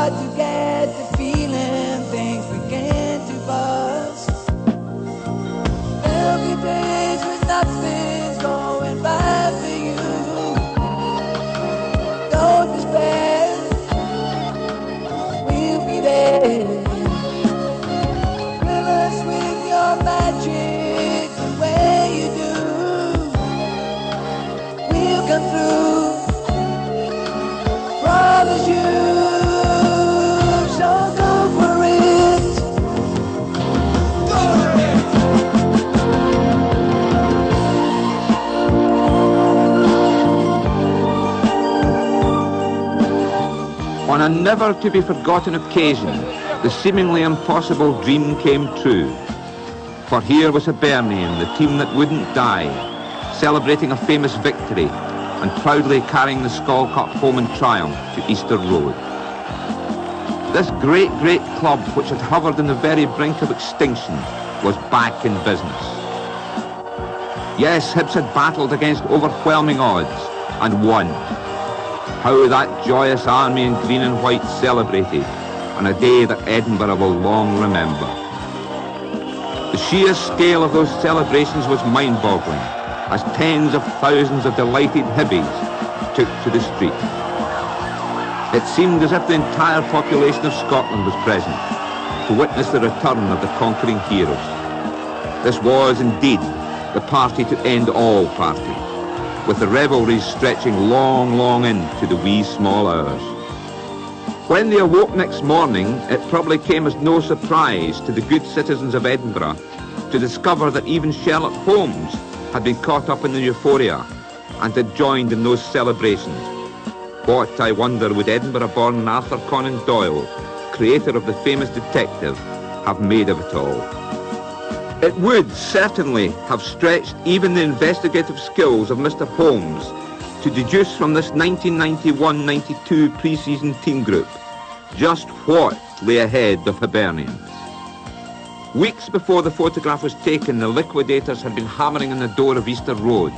start to get the feeling things begin to bust. There'll be days when nothing's going right for you. Don't despair, we'll be there. Thrill us with your magic the way you do. We'll come through. Promise you, so go for it. Go for it. On a never-to-be-forgotten occasion, the seemingly impossible dream came true. For here was Hibernian, the team that wouldn't die, celebrating a famous victory and proudly carrying the Skull Cup home in triumph to Easter Road. This great, great club, which had hovered on the very brink of extinction, was back in business. Yes, Hibs had battled against overwhelming odds and won. How that joyous army in green and white celebrated on a day that Edinburgh will long remember. The sheer scale of those celebrations was mind-boggling, as tens of thousands of delighted Hibbies took to the street. It seemed as if the entire population of Scotland was present to witness the return of the conquering heroes. This was indeed the party to end all parties, with the revelries stretching long, long into the wee small hours. When they awoke next morning, it probably came as no surprise to the good citizens of Edinburgh to discover that even Sherlock Holmes had been caught up in the euphoria and had joined in those celebrations. What, I wonder, would Edinburgh-born Arthur Conan Doyle, creator of the famous detective, have made of it all? It would certainly have stretched even the investigative skills of Mr. Holmes to deduce from this 1991-92 pre-season team group just what lay ahead of Hibernian. Weeks before the photograph was taken, the liquidators had been hammering on the door of Easter Road,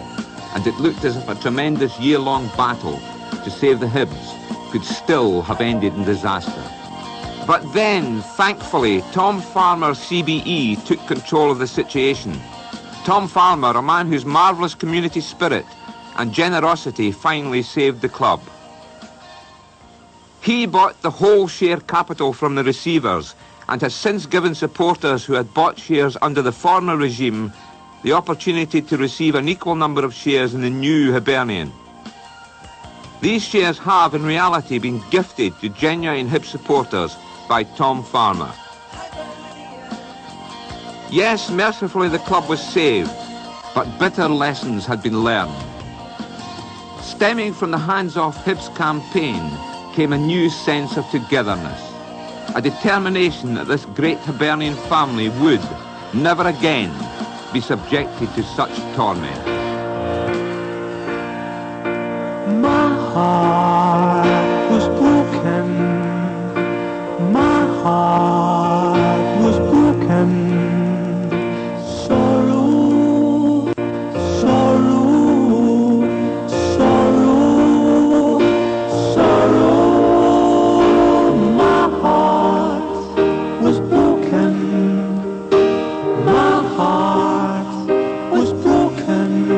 and it looked as if a tremendous year-long battle to save the Hibs could still have ended in disaster. But then, thankfully, Tom Farmer CBE took control of the situation. Tom Farmer, a man whose marvellous community spirit and generosity finally saved the club. He bought the whole share capital from the receivers and has since given supporters who had bought shares under the former regime the opportunity to receive an equal number of shares in the new Hibernian. These shares have, in reality, been gifted to genuine Hibs supporters by Tom Farmer. Yes, mercifully the club was saved, but bitter lessons had been learned. Stemming from the hands-off Hibs campaign came a new sense of togetherness, a determination that this great Hibernian family would, never again, be subjected to such torment. My heart was broken. My heart was broken. Sorrow, sorrow, sorrow, sorrow. My heart was broken. My heart was broken.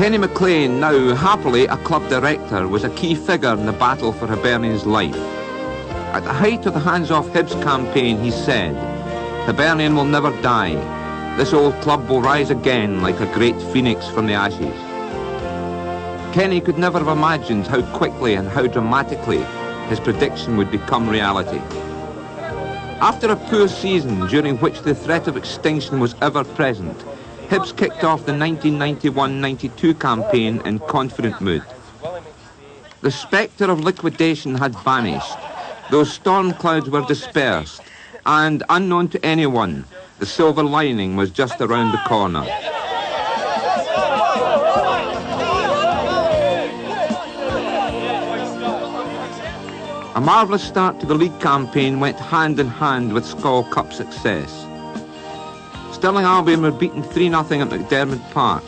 Kenny McLean, now happily a club director, was a key figure in the battle for Hibernian's life. At the height of the Hands Off Hibs campaign, he said, "Hibernian will never die. This old club will rise again like a great phoenix from the ashes." Kenny could never have imagined how quickly and how dramatically his prediction would become reality. After a poor season during which the threat of extinction was ever present, Hibs kicked off the 1991-92 campaign in confident mood. The spectre of liquidation had vanished, those storm clouds were dispersed, and unknown to anyone, the silver lining was just around the corner. A marvellous start to the league campaign went hand in hand with Skol Cup success. Stirling Albion were beaten 3-0 at McDermott Park.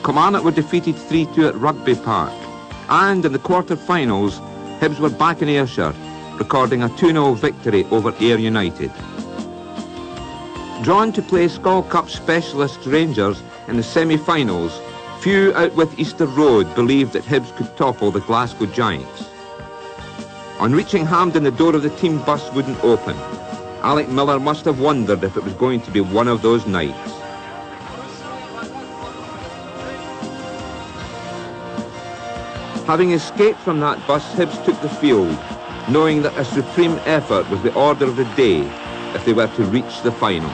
Kilmarnock were defeated 3-2 at Rugby Park. And in the quarter-finals, Hibs were back in Ayrshire, recording a 2-0 victory over Ayr United. Drawn to play Skol Cup specialist Rangers in the semi-finals, few out with Easter Road believed that Hibs could topple the Glasgow Giants. On reaching Hampden, the door of the team bus wouldn't open. Alec Miller must have wondered if it was going to be one of those nights. Having escaped from that bus, Hibs took the field, knowing that a supreme effort was the order of the day if they were to reach the final.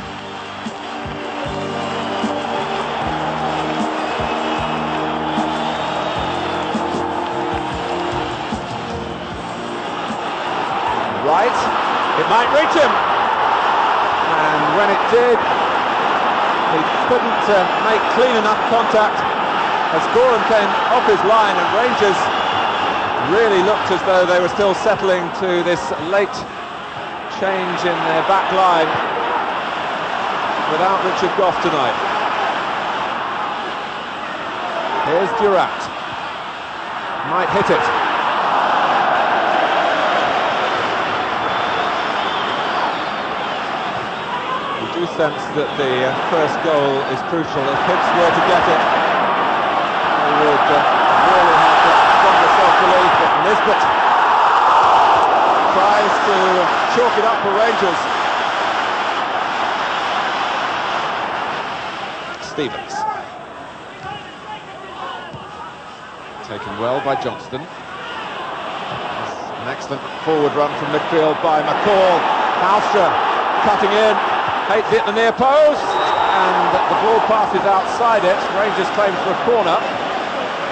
Right, it might reach him. And when it did, he couldn't make clean enough contact as Gorham came off his line, and Rangers really looked as though they were still settling to this late change in their back line without Richard Gough tonight. Here's Durat. Might hit it. I do sense that the first goal is crucial. If Hibs were to get it, they would really have got stronger self-belief. But Nisbet tries to chalk it up for Rangers. Stevens. Taken well by Johnston. An excellent forward run from midfield by McCall. Halstra cutting in. Hates it at the near post, and the ball passes outside it. Rangers claim for a corner,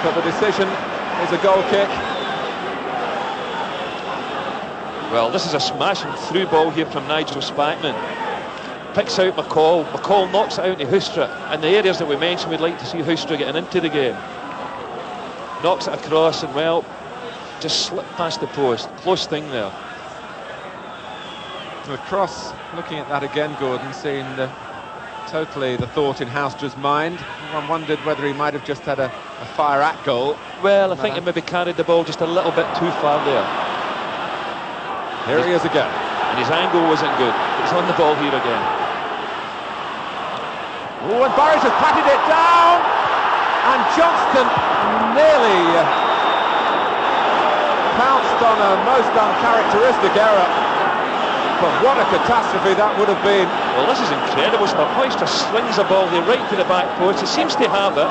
but the decision is a goal kick. Well, this is a smashing through ball here from Nigel Spackman. Picks out McCall. McCall knocks it out to Houstra. In the areas that we mentioned, we'd like to see Houstra getting into the game. Knocks it across, and well, just slipped past the post. Close thing there. The cross, looking at that again, Gordon, seeing totally the thought in Houstra's mind. One wondered whether he might have just had a fire at goal. Well, I think he maybe carried the ball just a little bit too far there. Here he is again. And his angle wasn't good. He's on the ball here again. Oh, and Burridge has patted it down! And Johnston nearly pounced on a most uncharacteristic error. But what a catastrophe that would have been. Well, this is incredible stuff. Hoyster slings the ball there right to the back post. He seems to have it.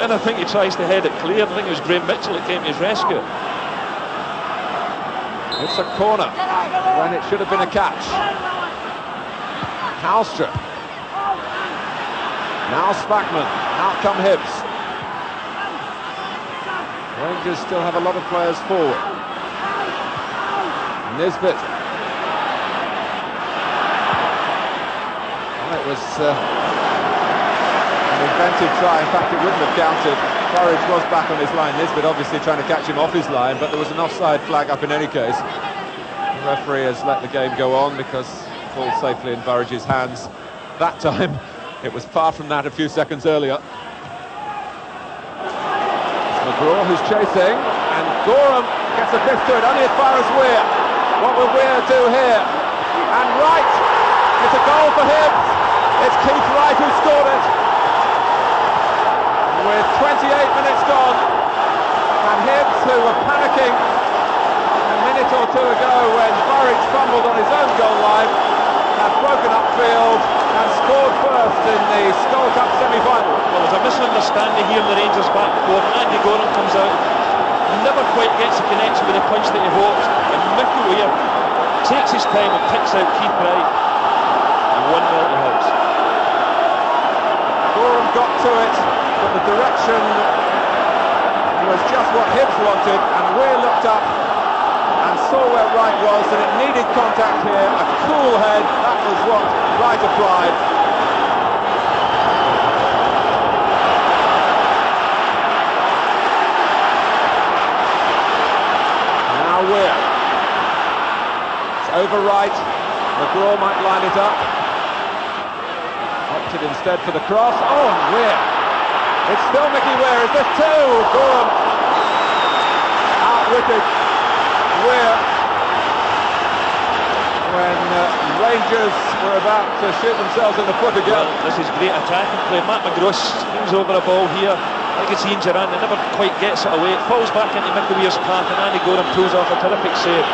And I think he tries to head it clear. I think it was Graham Mitchell that came to his rescue. It's a corner when it should have been a catch. Halstra. Now Spackman. Out come Hibs. Rangers still have a lot of players forward. Nisbet. Well, it was an inventive try. In fact, it wouldn't have counted. Burridge was back on his line. Nisbet obviously trying to catch him off his line, but there was an offside flag up in any case. The referee has let the game go on because it falls safely in Burridge's hands. That time, it was far from that a few seconds earlier. It's McGraw who's chasing, and Gorham gets a fifth to it, only as far as Weir. What will Weir do here? And Wright! It's a goal for him! It's Keith Wright who scored it! with 28 minutes gone, and Hibs, who were panicking a minute or two ago when Burridge fumbled on his own goal line, have broken upfield and scored first in the Skull Cup semi-final. Well, there's a misunderstanding here in the Rangers back four. Andy Gorham comes out, never quite gets a connection with the punch that he hopes, and Mickey Weir takes his time and picks out Keith Wright, and 1-0 to Hibs. Gorham got to it, but the direction was just what Hibs wanted, and Weir looked up and saw where Wright was, and it needed contact here. A cool head, that was what Wright applied. Now Weir. It's over Wright. McGraw might line it up. Opted instead for the cross. Oh, and Weir. It's still Mickey Weir. Is this two? Gorham outwitted Weir when Rangers were about to shoot themselves in the foot again. Well, this is great attacking play. Matt McGraw swings over a ball here. I think it's Ian Duran that never quite gets it away. It falls back into Mickey Weir's path, and Andy Gorham pulls off a terrific save.